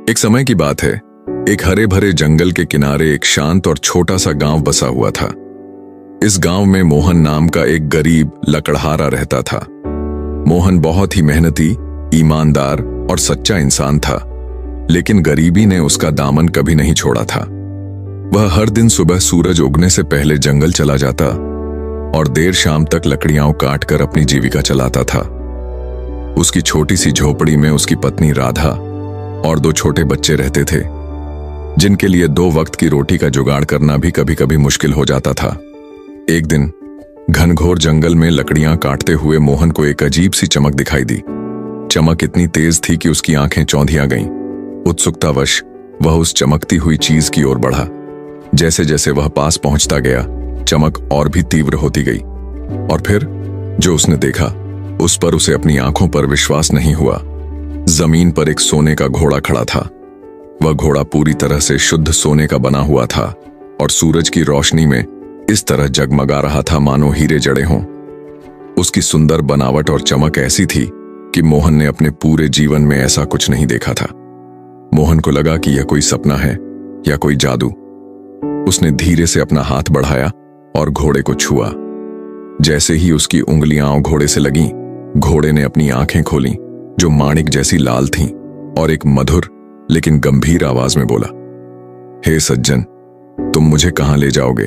एक समय की बात है। एक हरे भरे जंगल के किनारे एक शांत और छोटा सा गांव बसा हुआ था। इस गांव में मोहन नाम का एक गरीब लकड़हारा रहता था। मोहन बहुत ही मेहनती, ईमानदार और सच्चा इंसान था, लेकिन गरीबी ने उसका दामन कभी नहीं छोड़ा था। वह हर दिन सुबह सूरज उगने से पहले जंगल चला जाता और देर शाम तक लकड़ियां काट कर अपनी जीविका चलाता था। उसकी छोटी सी झोपड़ी में उसकी पत्नी राधा और 2 छोटे बच्चे रहते थे, जिनके लिए 2 वक्त की रोटी का जुगाड़ करना भी कभी कभी मुश्किल हो जाता था। एक दिन घनघोर जंगल में लकड़ियां काटते हुए मोहन को एक अजीब सी चमक दिखाई दी। चमक इतनी तेज थी कि उसकी आंखें चौंधिया गईं। उत्सुकतावश वह उस चमकती हुई चीज की ओर बढ़ा। जैसे जैसे वह पास पहुंचता गया, चमक और भी तीव्र होती गई। और फिर जो उसने देखा, उस पर उसे अपनी आंखों पर विश्वास नहीं हुआ। जमीन पर एक सोने का घोड़ा खड़ा था। वह घोड़ा पूरी तरह से शुद्ध सोने का बना हुआ था और सूरज की रोशनी में इस तरह जगमगा रहा था मानो हीरे जड़े हों। उसकी सुंदर बनावट और चमक ऐसी थी कि मोहन ने अपने पूरे जीवन में ऐसा कुछ नहीं देखा था। मोहन को लगा कि यह कोई सपना है या कोई जादू। उसने धीरे से अपना हाथ बढ़ाया और घोड़े को छुआ। जैसे ही उसकी उंगलियां घोड़े से लगीं, घोड़े ने अपनी आंखें खोलीं, जो माणिक जैसी लाल थीं, और एक मधुर लेकिन गंभीर आवाज में बोला, हे सज्जन, तुम मुझे कहां ले जाओगे?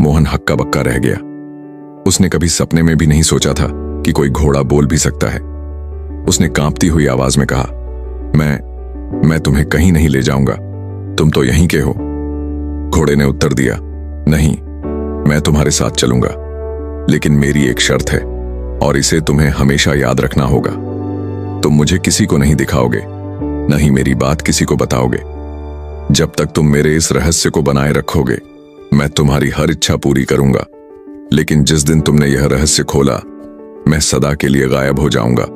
मोहन हक्का बक्का रह गया। उसने कभी सपने में भी नहीं सोचा था कि कोई घोड़ा बोल भी सकता है। उसने कांपती हुई आवाज में कहा, मैं तुम्हें कहीं नहीं ले जाऊंगा, तुम तो यहीं के हो। घोड़े ने उत्तर दिया, नहीं, मैं तुम्हारे साथ चलूंगा, लेकिन मेरी एक शर्त है और इसे तुम्हें हमेशा याद रखना होगा। तुम मुझे किसी को नहीं दिखाओगे, न ही मेरी बात किसी को बताओगे। जब तक तुम मेरे इस रहस्य को बनाए रखोगे, मैं तुम्हारी हर इच्छा पूरी करूंगा, लेकिन जिस दिन तुमने यह रहस्य खोला, मैं सदा के लिए गायब हो जाऊंगा।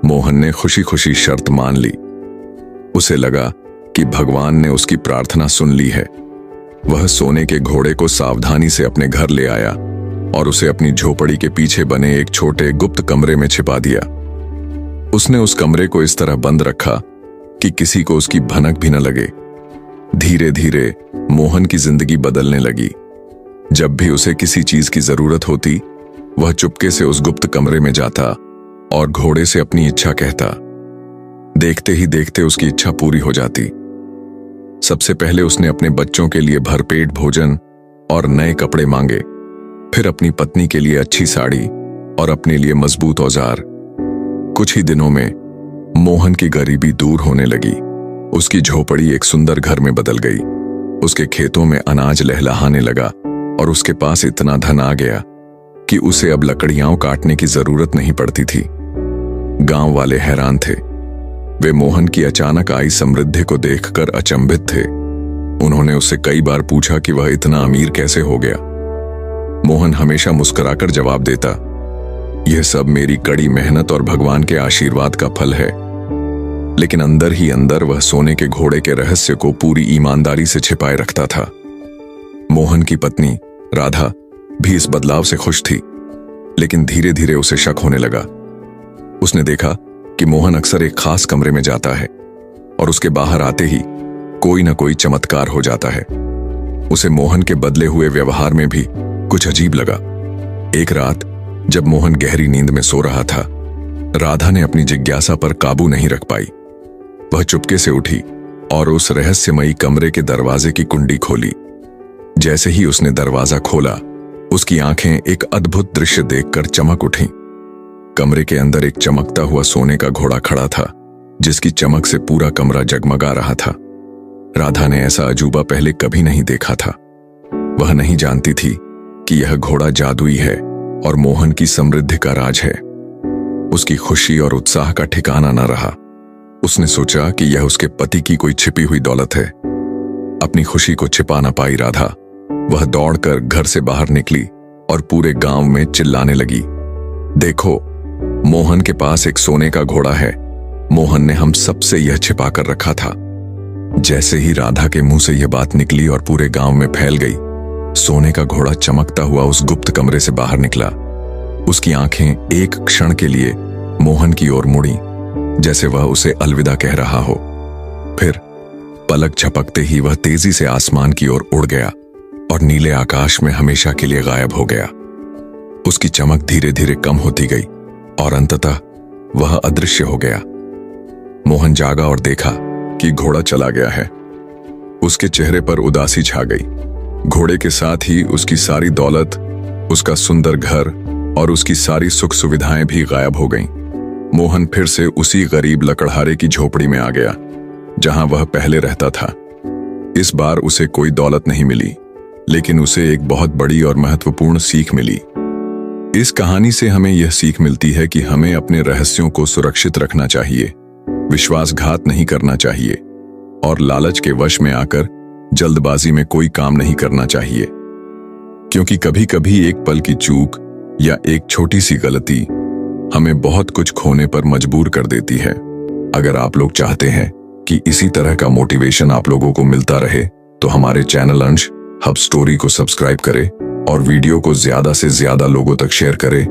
मोहन ने खुशी खुशी शर्त मान ली। उसे लगा कि भगवान ने उसकी प्रार्थना सुन ली है। वह सोने के घोड़े को सावधानी से अपने घर ले आया और उसे अपनी झोपड़ी के पीछे बने एक छोटे गुप्त कमरे में छिपा दिया। उसने उस कमरे को इस तरह बंद रखा कि किसी को उसकी भनक भी न लगे। धीरे धीरे मोहन की जिंदगी बदलने लगी। जब भी उसे किसी चीज की जरूरत होती, वह चुपके से उस गुप्त कमरे में जाता और घोड़े से अपनी इच्छा कहता। देखते ही देखते उसकी इच्छा पूरी हो जाती। सबसे पहले उसने अपने बच्चों के लिए भरपेट भोजन और नए कपड़े मांगे, फिर अपनी पत्नी के लिए अच्छी साड़ी और अपने लिए मजबूत औजार। कुछ ही दिनों में मोहन की गरीबी दूर होने लगी। उसकी झोपड़ी एक सुंदर घर में बदल गई। उसके खेतों में अनाज लहलहाने लगा और उसके पास इतना धन आ गया कि उसे अब लकड़ियां काटने की जरूरत नहीं पड़ती थी। गांव वाले हैरान थे। वे मोहन की अचानक आई समृद्धि को देखकर अचंभित थे। उन्होंने उससे कई बार पूछा कि वह इतना अमीर कैसे हो गया। मोहन हमेशा मुस्कुराकर जवाब देता, यह सब मेरी कड़ी मेहनत और भगवान के आशीर्वाद का फल है। लेकिन अंदर ही अंदर वह सोने के घोड़े के रहस्य को पूरी ईमानदारी से छिपाए रखता था। मोहन की पत्नी राधा भी इस बदलाव से खुश थी, लेकिन धीरे धीरे उसे शक होने लगा। उसने देखा कि मोहन अक्सर एक खास कमरे में जाता है और उसके बाहर आते ही कोई ना कोई चमत्कार हो जाता है। उसे मोहन के बदले हुए व्यवहार में भी कुछ अजीब लगा। एक रात जब मोहन गहरी नींद में सो रहा था, राधा ने अपनी जिज्ञासा पर काबू नहीं रख पाई। वह चुपके से उठी और उस रहस्यमयी कमरे के दरवाजे की कुंडी खोली। जैसे ही उसने दरवाजा खोला, उसकी आंखें एक अद्भुत दृश्य देखकर चमक उठीं। कमरे के अंदर एक चमकता हुआ सोने का घोड़ा खड़ा था, जिसकी चमक से पूरा कमरा जगमगा रहा था। राधा ने ऐसा अजूबा पहले कभी नहीं देखा था। वह नहीं जानती थी कि यह घोड़ा जादुई है और मोहन की समृद्धि का राज है। उसकी खुशी और उत्साह का ठिकाना न रहा। उसने सोचा कि यह उसके पति की कोई छिपी हुई दौलत है। अपनी खुशी को छिपा न पाई राधा। वह दौड़कर घर से बाहर निकली और पूरे गांव में चिल्लाने लगी, देखो, मोहन के पास एक सोने का घोड़ा है। मोहन ने हम सबसे यह छिपा कर रखा था। जैसे ही राधा के मुंह से यह बात निकली और पूरे गांव में फैल गई, सोने का घोड़ा चमकता हुआ उस गुप्त कमरे से बाहर निकला। उसकी आंखें एक क्षण के लिए मोहन की ओर मुड़ी, जैसे वह उसे अलविदा कह रहा हो। फिर पलक झपकते ही वह तेजी से आसमान की ओर उड़ गया और नीले आकाश में हमेशा के लिए गायब हो गया। उसकी चमक धीरे धीरे कम होती गई और अंततः वह अदृश्य हो गया। मोहन जागा और देखा कि घोड़ा चला गया है। उसके चेहरे पर उदासी छा गई। घोड़े के साथ ही उसकी सारी दौलत, उसका सुंदर घर और उसकी सारी सुख सुविधाएं भी गायब हो गईं। मोहन फिर से उसी गरीब लकड़हारे की झोपड़ी में आ गया जहां वह पहले रहता था। इस बार उसे कोई दौलत नहीं मिली, लेकिन उसे एक बहुत बड़ी और महत्वपूर्ण सीख मिली। इस कहानी से हमें यह सीख मिलती है कि हमें अपने रहस्यों को सुरक्षित रखना चाहिए, विश्वासघात नहीं करना चाहिए और लालच के वश में आकर जल्दबाजी में कोई काम नहीं करना चाहिए, क्योंकि कभी कभी एक पल की चूक या एक छोटी सी गलती हमें बहुत कुछ खोने पर मजबूर कर देती है। अगर आप लोग चाहते हैं कि इसी तरह का मोटिवेशन आप लोगों को मिलता रहे तो हमारे चैनल अंश हब स्टोरी को सब्सक्राइब करें और वीडियो को ज्यादा से ज्यादा लोगों तक शेयर करें